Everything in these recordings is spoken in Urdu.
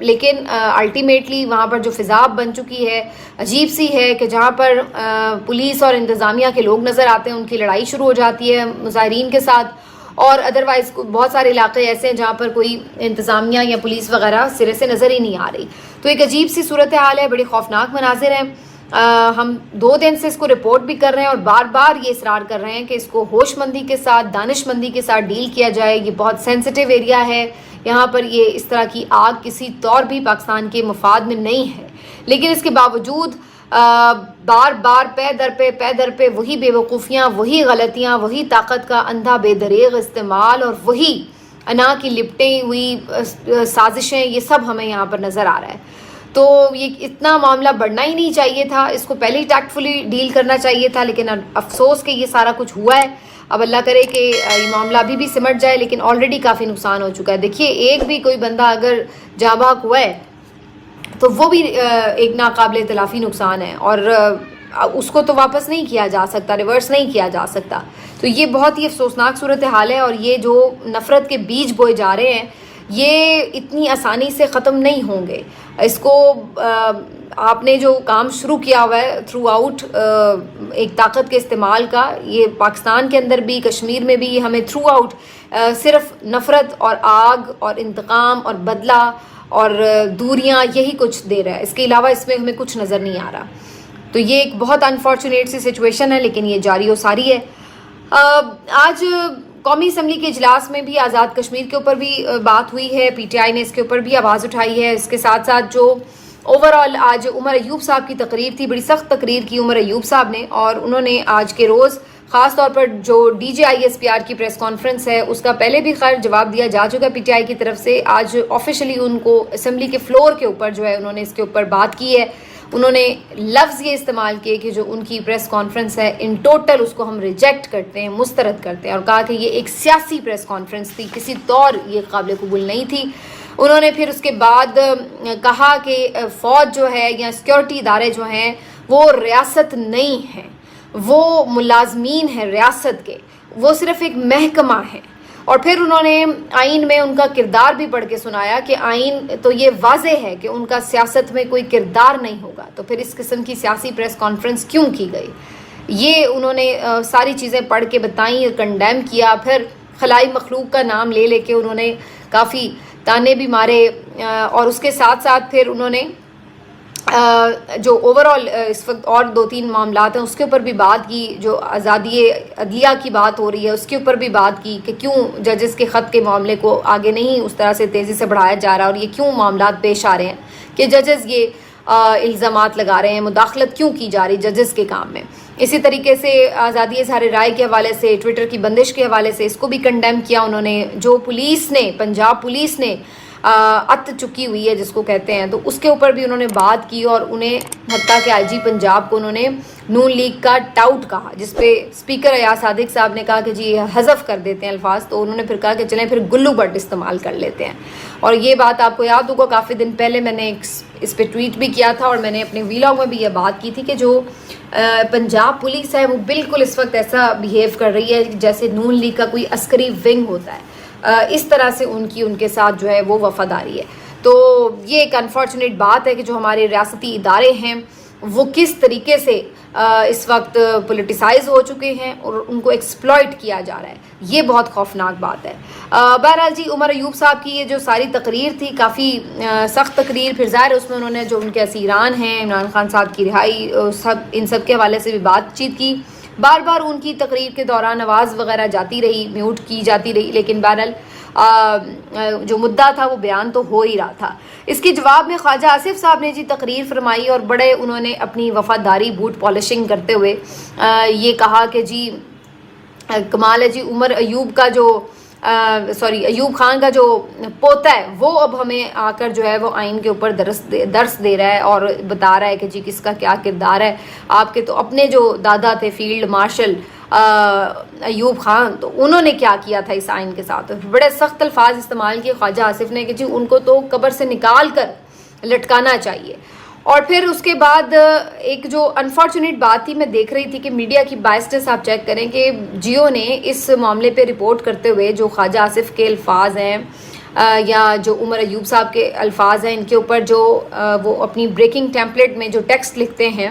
لیکن الٹیمیٹلی وہاں پر جو فضا بن چکی ہے عجیب سی ہے کہ جہاں پر پولیس اور انتظامیہ کے لوگ نظر آتے ہیں ان کی لڑائی شروع ہو جاتی ہے مظاہرین کے ساتھ، اور ادروائز بہت سارے علاقے ایسے ہیں جہاں پر کوئی انتظامیہ یا پولیس وغیرہ سرے سے نظر ہی نہیں آ رہی. تو ایک عجیب سی صورتحال ہے، بڑی خوفناک مناظر ہیں. ہم 2 دن سے اس کو رپورٹ بھی کر رہے ہیں اور بار بار یہ اصرار کر رہے ہیں کہ اس کو ہوش مندی کے ساتھ، دانش مندی کے ساتھ ڈیل کیا جائے. یہ بہت سینسٹیو ایریا ہے، یہاں پر یہ اس طرح کی آگ کسی طور بھی پاکستان کے مفاد میں نہیں ہے. لیکن اس کے باوجود بار بار پے در پہ وہی بے وقوفیاں، وہی غلطیاں، وہی طاقت کا اندھا بے دریغ استعمال اور وہی انا کی لپٹی ہوئی سازشیں، یہ سب ہمیں یہاں پر نظر آ رہا ہے. تو یہ اتنا معاملہ بڑھنا ہی نہیں چاہیے تھا، اس کو پہلے ہی ٹیکٹفلی ڈیل کرنا چاہیے تھا. لیکن افسوس کہ یہ سارا کچھ ہوا ہے. اب اللہ کرے کہ یہ معاملہ ابھی بھی سمٹ جائے، لیکن آلریڈی کافی نقصان ہو چکا ہے. دیکھیے ایک بھی کوئی بندہ اگر جاں بحق ہوا ہے تو وہ بھی ایک ناقابل تلافی نقصان ہے، اور اس کو تو واپس نہیں کیا جا سکتا، ریورس نہیں کیا جا سکتا. تو یہ بہت ہی افسوسناک صورتحال ہے، اور یہ جو نفرت کے بیج بوئے جا رہے ہیں یہ اتنی آسانی سے ختم نہیں ہوں گے. اس کو آپ نے جو کام شروع کیا ہوا ہے تھرو آؤٹ ایک طاقت کے استعمال کا، یہ پاکستان کے اندر بھی، کشمیر میں بھی، یہ ہمیں تھرو آؤٹ صرف نفرت اور آگ اور انتقام اور بدلہ اور دوریاں یہی کچھ دے رہا ہے. اس کے علاوہ اس میں ہمیں کچھ نظر نہیں آ رہا. تو یہ ایک بہت انفارچونیٹ سی سچویشن ہے، لیکن یہ جاری و ساری ہے. آج قومی اسمبلی کے اجلاس میں بھی آزاد کشمیر کے اوپر بھی بات ہوئی ہے، پی ٹی آئی نے اس کے اوپر بھی آواز اٹھائی ہے. اس کے ساتھ ساتھ جو اوور آل آج عمر ایوب صاحب کی تقریر تھی، بڑی سخت تقریر کی عمر ایوب صاحب نے، اور انہوں نے آج کے روز خاص طور پر جو D J I S P R کی پریس کانفرنس ہے اس کا پہلے بھی خیر جواب دیا جا چکا پی ٹی آئی کی طرف سے. آج آفیشلی ان کو اسمبلی کے فلور کے اوپر جو ہے انہوں نے اس کے اوپر بات کی ہے. انہوں نے لفظ یہ استعمال کیے کہ جو ان کی پریس کانفرنس ہے ان ٹوٹل اس کو ہم ریجیکٹ کرتے ہیں، مسترد کرتے ہیں، اور کہا کہ یہ ایک سیاسی پریس کانفرنس تھی، کسی طور یہ قابل قبول نہیں تھی. انہوں نے پھر اس کے بعد کہا کہ فوج جو ہے یا سیکورٹی ادارے جو ہیں وہ ریاست نہیں ہیں، وہ ملازمین ہیں ریاست کے، وہ صرف ایک محکمہ ہے. اور پھر انہوں نے آئین میں ان کا کردار بھی پڑھ کے سنایا کہ آئین تو یہ واضح ہے کہ ان کا سیاست میں کوئی کردار نہیں ہوگا، تو پھر اس قسم کی سیاسی پریس کانفرنس کیوں کی گئی. یہ انہوں نے ساری چیزیں پڑھ کے بتائیں، کنڈیم کیا. پھر خلائی مخلوق کا نام لے لے کے انہوں نے کافی تانے بھی مارے، اور اس کے ساتھ ساتھ پھر انہوں نے جو اوور آل اس وقت اور 2-3 معاملات ہیں اس کے اوپر بھی بات کی. جو آزادی عدلیہ کی بات ہو رہی ہے اس کے اوپر بھی بات کی کہ کیوں ججز کے خط کے معاملے کو آگے نہیں اس طرح سے تیزی سے بڑھایا جا رہا، اور یہ کیوں معاملات پیش آ رہے ہیں کہ ججز یہ الزامات لگا رہے ہیں، مداخلت کیوں کی جا رہی ججز کے کام میں. اسی طریقے سے آزادی اظہار رائے کے حوالے سے، ٹویٹر کی بندش کے حوالے سے اس کو بھی کنڈیم کیا انہوں نے. جو پولیس نے، پنجاب پولیس نے ات چکی ہوئی ہے جس کو کہتے ہیں، تو اس کے اوپر بھی انہوں نے بات کی، اور انہیں حتیٰ کہ آئی جی پنجاب کو انہوں نے نون لیگ کا ٹاؤٹ کہا، جس پہ اسپیکر ایاز صادق صاحب نے کہا کہ جی حذف کر دیتے ہیں الفاظ. تو انہوں نے پھر کہا کہ چلیں پھر گلو بٹ استعمال کر لیتے ہیں. اور یہ بات آپ کو یاد ہوگا کافی دن پہلے میں نے اس پہ ٹویٹ بھی کیا تھا، اور میں نے اپنے ویلاگ میں بھی یہ بات کی تھی کہ جو پنجاب پولیس ہے وہ بالکل اس وقت ایسا بیہیو کر رہی ہے جیسے نون لیگ کا کوئی عسکری ونگ ہوتا ہے. اس طرح سے ان کے ساتھ جو ہے وہ وفاداری ہے. تو یہ ایک انفارچونیٹ بات ہے کہ جو ہمارے ریاستی ادارے ہیں وہ کس طریقے سے اس وقت پولیٹیسائز ہو چکے ہیں اور ان کو ایکسپلائٹ کیا جا رہا ہے. یہ بہت خوفناک بات ہے. بہرحال جی عمر ایوب صاحب کی یہ جو ساری تقریر تھی کافی سخت تقریر. پھر ظاہر اس میں انہوں نے جو ان کے اسیران ہیں، عمران خان صاحب کی رہائی، ان سب کے حوالے سے بھی بات چیت کی. بار بار ان کی تقریر کے دوران آواز وغیرہ جاتی رہی، میوٹ کی جاتی رہی، لیکن بہرحال جو مدعا تھا وہ بیان تو ہو ہی رہا تھا. اس کے جواب میں خواجہ آصف صاحب نے جی تقریر فرمائی، اور بڑے انہوں نے اپنی وفاداری بوٹ پالشنگ کرتے ہوئے یہ کہا کہ جی کمال ہے جی، عمر ایوب کا جو ایوب خان کا جو پوتا ہے وہ اب ہمیں آ کر جو ہے وہ آئین کے اوپر درس دے رہا ہے اور بتا رہا ہے کہ جی کس کا کیا کردار ہے. آپ کے تو اپنے جو دادا تھے فیلڈ مارشل ایوب خان، تو انہوں نے کیا کیا تھا اس آئین کے ساتھ. بڑے سخت الفاظ استعمال کیے خواجہ آصف نے کہ جی ان کو تو قبر سے نکال کر لٹکانا چاہیے. اور پھر اس کے بعد ایک جو انفارچونیٹ بات تھی، میں دیکھ رہی تھی کہ میڈیا کی بائسنس آپ چیک کریں کہ جیو نے اس معاملے پہ رپورٹ کرتے ہوئے جو خواجہ آصف کے الفاظ ہیں یا جو عمر ایوب صاحب کے الفاظ ہیں ان کے اوپر جو وہ اپنی بریکنگ ٹیمپلیٹ میں جو ٹیکسٹ لکھتے ہیں،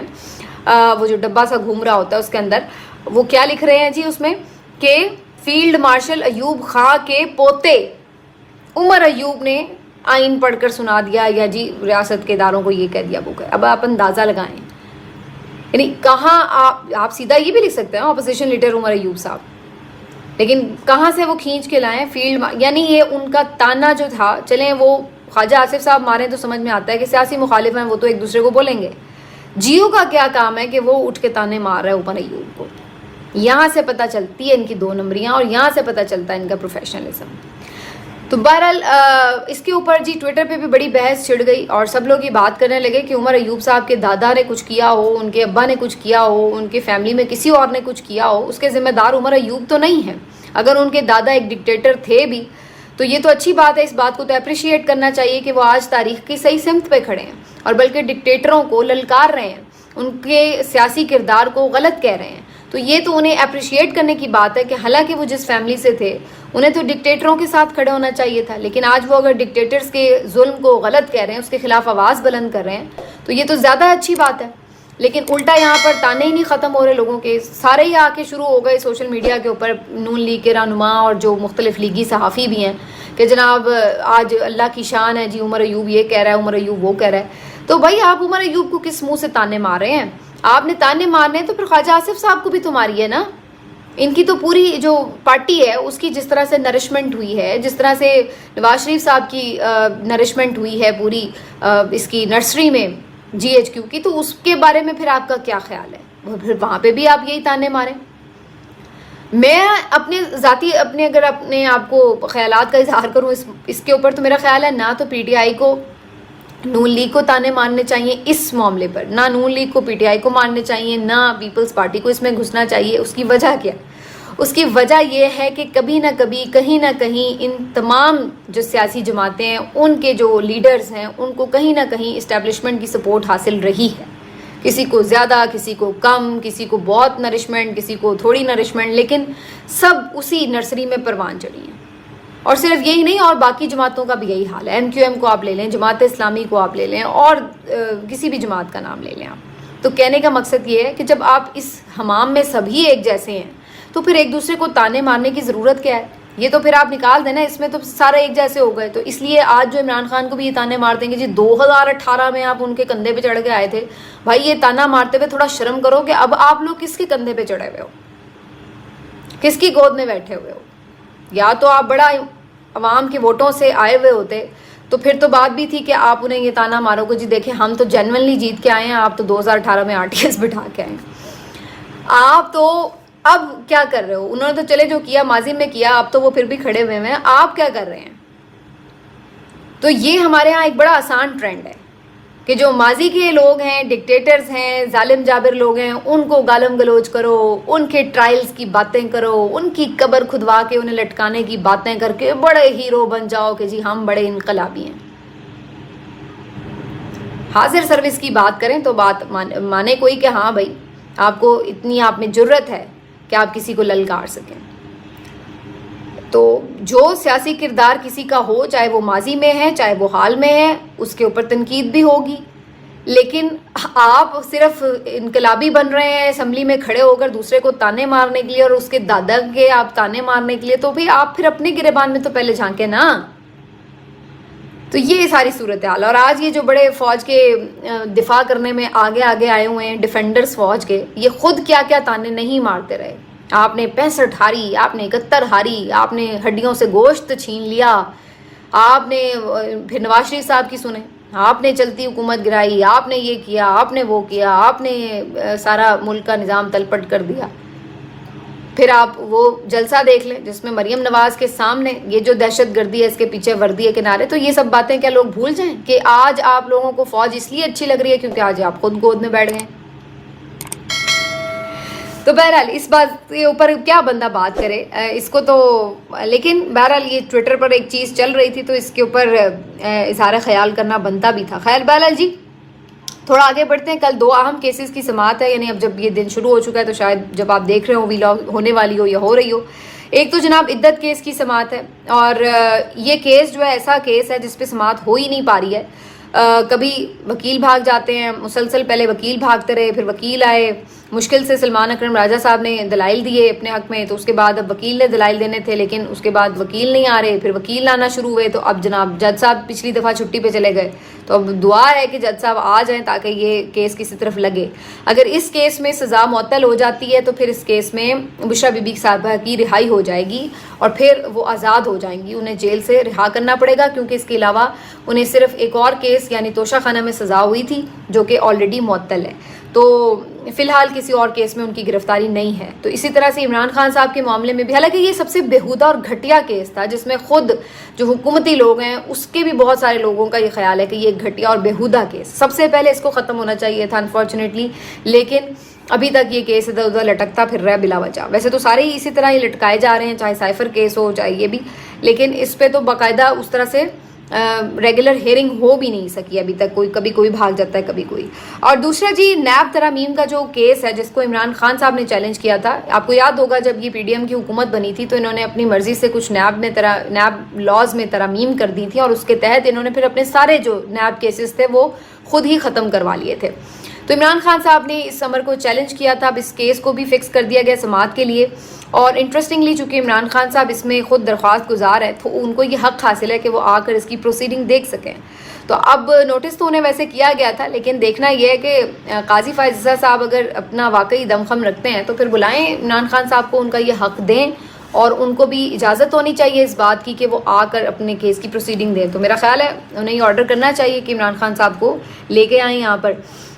وہ جو ڈبہ سا گھوم رہا ہوتا ہے اس کے اندر وہ کیا لکھ رہے ہیں جی اس میں کہ فیلڈ مارشل ایوب خان کے پوتے عمر ایوب نے آئین پڑھ کر سنا دیا، یا جی ریاست کے اداروں کو یہ کہہ دیا وہ کہہ۔ اب آپ اندازہ لگائیں، یعنی کہاں آپ سیدھا یہ بھی لکھ سکتے ہیں اپوزیشن لیڈر عمر ایوب صاحب، لیکن کہاں سے وہ کھینچ کے لائیں فیلڈ، یعنی یہ ان کا تانا جو تھا، چلیں وہ خواجہ آصف صاحب ماریں تو سمجھ میں آتا ہے کہ سیاسی مخالف ہیں وہ تو ایک دوسرے کو بولیں گے، جیو کا کیا کام ہے کہ وہ اٹھ کے تانے مار رہا ہے عمر ایوب کو۔ یہاں سے پتہ چلتی ہے ان کی 2 نمبریاں، اور یہاں سے پتہ چلتا ہے ان کا پروفیشنلزم۔ تو بہرحال اس کے اوپر جی ٹویٹر پہ بھی بڑی بحث چھڑ گئی، اور سب لوگ یہ بات کرنے لگے کہ عمر ایوب صاحب کے دادا نے کچھ کیا ہو، ان کے ابا نے کچھ کیا ہو، ان کے فیملی میں کسی اور نے کچھ کیا ہو، اس کے ذمہ دار عمر ایوب تو نہیں ہے۔ اگر ان کے دادا ایک ڈکٹیٹر تھے بھی تو یہ تو اچھی بات ہے، اس بات کو تو اپریشیٹ کرنا چاہیے کہ وہ آج تاریخ کی صحیح سمت پہ کھڑے ہیں، اور بلکہ ڈکٹیٹروں کو للکار رہے ہیں، ان کے سیاسی کردار کو غلط کہہ رہے ہیں۔ تو یہ تو انہیں اپریشیٹ کرنے کی بات ہے کہ حالانکہ وہ جس فیملی سے تھے انہیں تو ڈکٹیٹروں کے ساتھ کھڑے ہونا چاہیے تھا، لیکن آج وہ اگر ڈکٹیٹرز کے ظلم کو غلط کہہ رہے ہیں، اس کے خلاف آواز بلند کر رہے ہیں، تو یہ تو زیادہ اچھی بات ہے۔ لیکن الٹا یہاں پر تانے ہی نہیں ختم ہو رہے لوگوں کے، سارے ہی آ کے شروع ہو گئے سوشل میڈیا کے اوپر، نون لیگ کے رہنما اور جو مختلف لیگی صحافی بھی ہیں کہ جناب آج اللہ کی شان ہے جی، عمر ایوب یہ کہہ رہا ہے، عمر ایوب وہ کہہ رہا ہے۔ تو بھائی آپ عمر ایوب کو کس منہ سے تانے مار رہے ہیں؟ آپ نے تانے مارنے ہیں تو پھر خواجہ آصف صاحب کو بھی تو ماریے نا۔ ان کی تو پوری جو پارٹی ہے اس کی جس طرح سے نرشمنٹ ہوئی ہے، جس طرح سے نواز شریف صاحب کی نرشمنٹ ہوئی ہے پوری اس کی نرسری میں جی ایچ کیو کی، تو اس کے بارے میں پھر آپ کا کیا خیال ہے؟ پھر وہاں پہ بھی آپ یہی تانے ماریں۔ میں اپنے ذاتی اگر اپنے آپ کو خیالات کا اظہار کروں اس کے اوپر، تو میرا خیال ہے نہ تو پی ٹی آئی کو نون لیگ کو تانے مارنے چاہیے اس معاملے پر، نہ نون لیگ کو پی ٹی آئی کو مارنے چاہیے، نہ پیپلز پارٹی کو اس میں گھسنا چاہیے۔ اس کی وجہ کیا؟ اس کی وجہ یہ ہے کہ کبھی نہ کبھی کہیں نہ کہیں ان تمام جو سیاسی جماعتیں ہیں، ان کے جو لیڈرز ہیں، ان کو کہیں نہ کہیں اسٹیبلشمنٹ کی سپورٹ حاصل رہی ہے، کسی کو زیادہ، کسی کو کم، کسی کو بہت نرشمنٹ، کسی کو تھوڑی نرشمنٹ، لیکن سب اسی نرسری میں پروان چڑھی ہیں۔ اور صرف یہی نہیں، اور باقی جماعتوں کا بھی یہی حال ہے، ایم کیو ایم کو آپ لے لیں، جماعت اسلامی کو آپ لے لیں، اور کسی بھی جماعت کا نام لے لیں آپ۔ تو کہنے کا مقصد یہ ہے کہ جب آپ اس حمام میں سبھی ایک جیسے ہیں تو پھر ایک دوسرے کو تانے مارنے کی ضرورت کیا ہے؟ یہ تو پھر آپ نکال دینا، اس میں تو سارے ایک جیسے ہو گئے۔ تو اس لیے آج جو عمران خان کو بھی یہ تانے مار دیں گے جی 2018 میں آپ ان کے کندھے پہ چڑھ کے آئے تھے، بھائی یہ تانا مارتے ہوئے تھوڑا شرم کرو کہ اب آپ لوگ کس کے کندھے پہ چڑھے ہوئے ہو، کس کی گود میں بیٹھے ہوئے ہو۔ یا تو آپ بڑا عوام کے ووٹوں سے آئے ہوئے ہوتے تو پھر تو بات بھی تھی کہ آپ انہیں یہ تانا مارو گے جی دیکھیں ہم تو جینوئنلی جیت کے آئے ہیں، آپ تو 2018 میں RTS بٹھا کے آئے ہیں۔ آپ تو اب کیا کر رہے ہو؟ انہوں نے تو چلے جو کیا ماضی میں کیا، اب تو وہ پھر بھی کھڑے ہوئے ہیں، آپ کیا کر رہے ہیں؟ تو یہ ہمارے ہاں ایک بڑا آسان ٹرینڈ ہے کہ جو ماضی کے لوگ ہیں، ڈکٹیٹرز ہیں، ظالم جابر لوگ ہیں، ان کو گالم گلوچ کرو، ان کے ٹرائلز کی باتیں کرو، ان کی قبر کھدوا کے انہیں لٹکانے کی باتیں کر کے بڑے ہیرو بن جاؤ کہ جی ہم بڑے انقلابی ہیں۔ حاضر سروس کی بات کریں تو بات مانے کوئی کہ ہاں بھائی آپ کو اتنی آپ میں جرت ہے کہ آپ کسی کو للکار سکیں۔ تو جو سیاسی کردار کسی کا ہو، چاہے وہ ماضی میں ہے چاہے وہ حال میں ہے، اس کے اوپر تنقید بھی ہوگی، لیکن آپ صرف انقلابی بن رہے ہیں اسمبلی میں کھڑے ہو کر دوسرے کو تانے مارنے کے لیے اور اس کے دادا کے آپ تانے مارنے کے لیے، تو بھی آپ پھر اپنے گریبان میں تو پہلے جھانکیں نا۔ تو یہ ساری صورتحال، اور آج یہ جو بڑے فوج کے دفاع کرنے میں آگے آگے آئے ہوئے ہیں ڈیفینڈرز فوج کے، یہ خود کیا کیا تانے نہیں مارتے رہے۔ آپ نے 65 ہاری، آپ نے 71 ہاری، آپ نے ہڈیوں سے گوشت چھین لیا، آپ نے پھر نواز شریف صاحب کی سنیں، آپ نے چلتی حکومت گرائی، آپ نے یہ کیا، آپ نے وہ کیا، آپ نے سارا ملک کا نظام تلپٹ کر دیا۔ پھر آپ وہ جلسہ دیکھ لیں جس میں مریم نواز کے سامنے یہ جو دہشت گردی ہے اس کے پیچھے وردی ہے کنارے، تو یہ سب باتیں کیا لوگ بھول جائیں کہ آج آپ لوگوں کو فوج اس لیے اچھی لگ رہی ہے کیونکہ آج آپ خود گود میں بیٹھ گئے۔ تو بہرحال اس بات کے اوپر کیا بندہ بات کرے اس کو تو، لیکن بہرحال یہ ٹویٹر پر ایک چیز چل رہی تھی تو اس کے اوپر اظہار خیال کرنا بنتا بھی تھا۔ خیر بہرحال جی تھوڑا آگے بڑھتے ہیں، کل 2 اہم کیسز کی سماعت ہے، یعنی اب جب یہ دن شروع ہو چکا ہے تو شاید جب آپ دیکھ رہے ہو ویلاگ ہونے والی ہو یا ہو رہی ہو، ایک تو جناب عدت کیس کی سماعت ہے، اور یہ کیس جو ہے ایسا کیس ہے جس پہ سماعت ہو ہی نہیں پا رہی ہے. کبھی وکیل بھاگ جاتے ہیں، مسلسل پہلے وکیل بھاگتے رہے، پھر وکیل آئے، مشکل سے سلمان اکرم راجہ صاحب نے دلائل دیے اپنے حق میں، تو اس کے بعد اب وکیل نے دلائل دینے تھے لیکن اس کے بعد وکیل نہیں آ رہے، پھر وکیل آنا شروع ہوئے، تو اب جناب جج صاحب پچھلی دفعہ چھٹی پہ چلے گئے، تو اب دعا ہے کہ جج صاحب آ جائیں تاکہ یہ کیس کسی طرف لگے. اگر اس کیس میں سزا معطل ہو جاتی ہے تو پھر اس کیس میں بشریٰ بی بی صاحبہ کی رہائی ہو جائے گی اور پھر وہ آزاد ہو جائیں گی. انہیں جیل سے رہا کرنا پڑے گا کیونکہ اس کے علاوہ انہیں صرف ایک اور کیس یعنی توشہ خانہ میں سزا ہوئی تھی جو کہ آلریڈی معطل ہے، تو فی الحال کسی اور کیس میں ان کی گرفتاری نہیں ہے. تو اسی طرح سے عمران خان صاحب کے معاملے میں بھی، حالانکہ یہ سب سے بےہودہ اور گھٹیا کیس تھا جس میں خود جو حکومتی لوگ ہیں اس کے بھی بہت سارے لوگوں کا یہ خیال ہے کہ یہ گھٹیا اور بےہودہ کیس سب سے پہلے اس کو ختم ہونا چاہیے تھا انفارچونیٹلی، لیکن ابھی تک یہ کیس ادھر ادھر لٹکتا پھر رہا ہے بلا وجہ. ویسے تو سارے ہی اسی طرح یہ لٹکائے جا رہے ہیں، چاہے سائفر کیس ہو چاہے یہ بھی، لیکن اس پہ تو باقاعدہ اس طرح سے ریگولر ہیئرنگ ہو بھی نہیں سکی ابھی تک. کبھی کوئی بھاگ جاتا ہے کبھی کوئی. اور دوسرا جی نیب ترامیم کا جو کیس ہے جس کو عمران خان صاحب نے چیلنج کیا تھا، آپ کو یاد ہوگا جب یہ پی ڈی ایم کی حکومت بنی تھی تو انہوں نے اپنی مرضی سے کچھ نیب لاز میں ترامیم کر دی تھی اور اس کے تحت انہوں نے پھر اپنے سارے جو نیب کیسز تھے وہ خود ہی ختم کروا لیے تھے. تو عمران خان صاحب نے اس امر کو چیلنج کیا تھا، اب اس کیس کو بھی فکس کر دیا گیا سماعت کے لیے. اور انٹرسٹنگلی چونکہ عمران خان صاحب اس میں خود درخواست گزار ہے تو ان کو یہ حق حاصل ہے کہ وہ آ کر اس کی پروسیڈنگ دیکھ سکیں. تو اب نوٹس تو انہیں ویسے کیا گیا تھا لیکن دیکھنا یہ ہے کہ قاضی فائز رضا صاحب اگر اپنا واقعی دم خم رکھتے ہیں تو پھر بلائیں عمران خان صاحب کو، ان کا یہ حق دیں اور ان کو بھی اجازت ہونی چاہیے اس بات کی کہ وہ آ کر اپنے کیس کی پروسیڈنگ دیں. تو میرا خیال ہے انہیں یہ آرڈر کرنا چاہیے کہ عمران خان صاحب کو لے کے آئیں یہاں پر.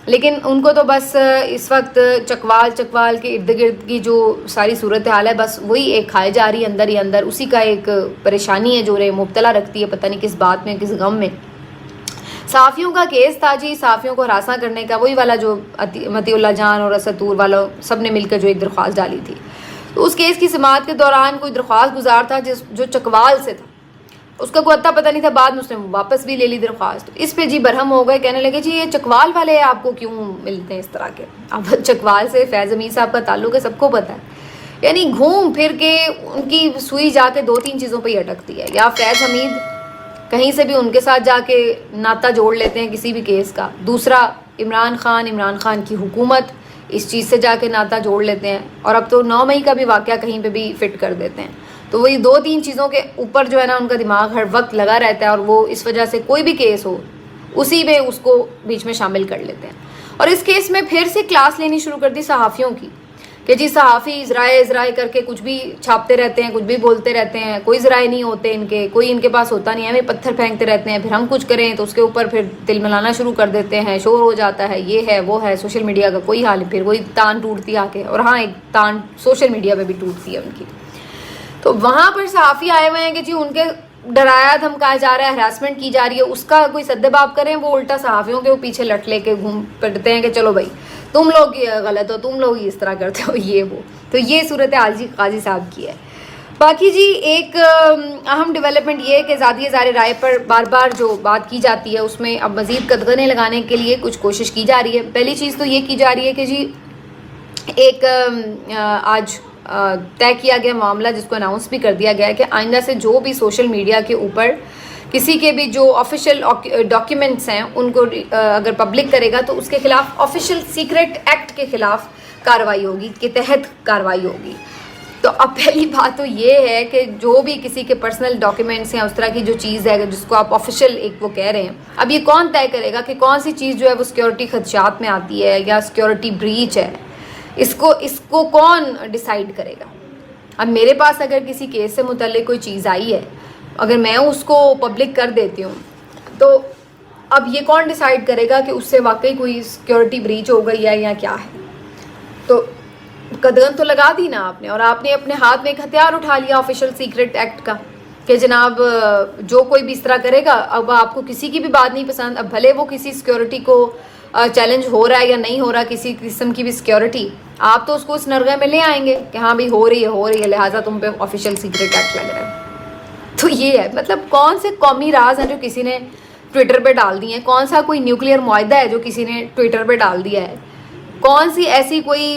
لیکن ان کو تو بس اس وقت چکوال کے ارد گرد کی جو ساری صورتحال ہے بس وہی ایک کھائے جا رہی ہے اندر ہی اندر، اسی کا ایک پریشانی ہے جو انہیں مبتلا رکھتی ہے پتہ نہیں کس بات میں کس غم میں. صحافیوں کا کیس تھا جی، صحافیوں کو ہراساں کرنے کا، وہی والا جو مطیع اللہ جان اور اسد طور والا سب نے مل کر جو ایک درخواست ڈالی تھی. تو اس کیس کی سماعت کے دوران کوئی درخواست گزار تھا جو چکوال سے تھا، اس کا کوئی پتہ نہیں تھا، بعد میں اس نے واپس بھی لے لی درخواست. اس پہ جی برہم ہو گئے، کہنے لگے جی یہ چکوال والے آپ کو کیوں ملتے ہیں اس طرح کے. اب چکوال سے فیض حمید صاحب کا تعلق ہے، سب کو پتہ ہے. یعنی گھوم پھر کے ان کی سوئی جا کے 2-3 چیزوں پہ ہی اٹکتی ہے، یا فیض حمید کہیں سے بھی ان کے ساتھ جا کے ناطہ جوڑ لیتے ہیں کسی بھی کیس کا، دوسرا عمران خان کی حکومت اس چیز سے جا کے ناطہ جوڑ لیتے ہیں، اور اب تو 9 مئی کا بھی واقعہ کہیں پہ بھی فٹ کر دیتے ہیں. تو وہی 2-3 چیزوں کے اوپر جو ہے نا ان کا دماغ ہر وقت لگا رہتا ہے، اور وہ اس وجہ سے کوئی بھی کیس ہو اسی میں اس کو بیچ میں شامل کر لیتے ہیں. اور اس کیس میں پھر سے کلاس لینی شروع کر دی صحافیوں کی کہ جی صحافی ذرائع کر کے کچھ بھی چھاپتے رہتے ہیں، کچھ بھی بولتے رہتے ہیں، کوئی ذرائع نہیں ہوتے ان کے، کوئی ان کے پاس ہوتا نہیں ہے، ہمیں پتھر پھینکتے رہتے ہیں، پھر ہم کچھ کریں تو اس کے اوپر پھر تل ملانا شروع کر دیتے ہیں، شور ہو جاتا ہے، یہ ہے وہ ہے. سوشل میڈیا کا کوئی حال نہیں، پھر وہی تان ٹوٹتی آ کے. اور ہاں ایک تان سوشل میڈیا پہ بھی ٹوٹتی ہے ان کی. تو وہاں پر صحافی آئے ہوئے ہیں کہ جی ان کے ڈرایا دھمکایا جا رہا ہے، ہراسمنٹ کی جا رہی ہے، اس کا کوئی سدباب کریں. وہ الٹا صحافیوں کے وہ پیچھے لٹ لے کے گھوم پڑتے ہیں کہ چلو بھائی تم لوگ غلط ہو، تم لوگ اس طرح کرتے ہو، یہ وہ. تو یہ صورتحال جی قاضی صاحب کی ہے. باقی جی ایک اہم ڈیولپمنٹ یہ ہے کہ ذاتی اظہار رائے پر بار بار جو بات کی جاتی ہے اس میں اب مزید قدغنیں لگانے کے لیے کچھ کوشش کی جا رہی ہے. پہلی چیز تو یہ کی جا رہی ہے کہ جی ایک آج طے کیا گیا معاملہ جس کو اناؤنس بھی کر دیا گیا ہے کہ آئندہ سے جو بھی سوشل میڈیا کے اوپر کسی کے بھی جو آفیشیل ڈاکیومنٹس ہیں ان کو اگر پبلک کرے گا تو اس کے خلاف آفیشیل سیکرٹ ایکٹ کے خلاف کارروائی ہوگی، کے تحت کارروائی ہوگی. تو اب پہلی بات تو یہ ہے کہ جو بھی کسی کے پرسنل ڈاکیومنٹس ہیں اس طرح کی جو چیز ہے جس کو آپ آفیشیل ایک وہ کہہ رہے ہیں، اب یہ کون طے کرے گا کہ کون سی چیز جو ہے وہ سیکیورٹی خدشات میں آتی ہے یا سیکیورٹی بریچ ہے، اس کو کون ڈیسائیڈ کرے گا. اب میرے پاس اگر کسی کیس سے متعلق کوئی چیز آئی ہے، اگر میں اس کو پبلک کر دیتی ہوں تو اب یہ کون ڈیسائیڈ کرے گا کہ اس سے واقعی کوئی سیکیورٹی بریچ ہو گئی ہے یا کیا ہے. تو قدغن تو لگا دی نا آپ نے، اور آپ نے اپنے ہاتھ میں ایک ہتھیار اٹھا لیا آفیشیل سیکرٹ ایکٹ کا کہ جناب جو کوئی بھی اس طرح کرے گا، اب آپ کو کسی کی بھی بات نہیں پسند، اب بھلے وہ کسی سیکیورٹی کو چیلنج ہو رہا ہے یا نہیں ہو رہا کسی قسم کی بھی سیکیورٹی، آپ تو اس کو اس نرغے میں لے آئیں گے کہ ہاں بھی ہو رہی ہے لہٰذا تم پہ آفیشیل سیکرٹ ایکٹ لگ رہا ہے. تو یہ ہے مطلب کون سے قومی راز ہیں جو کسی نے ٹویٹر پہ ڈال دیے ہیں، کون سا کوئی نیوکلیئر معاہدہ ہے جو کسی نے ٹویٹر پہ ڈال دیا ہے، کون سی ایسی کوئی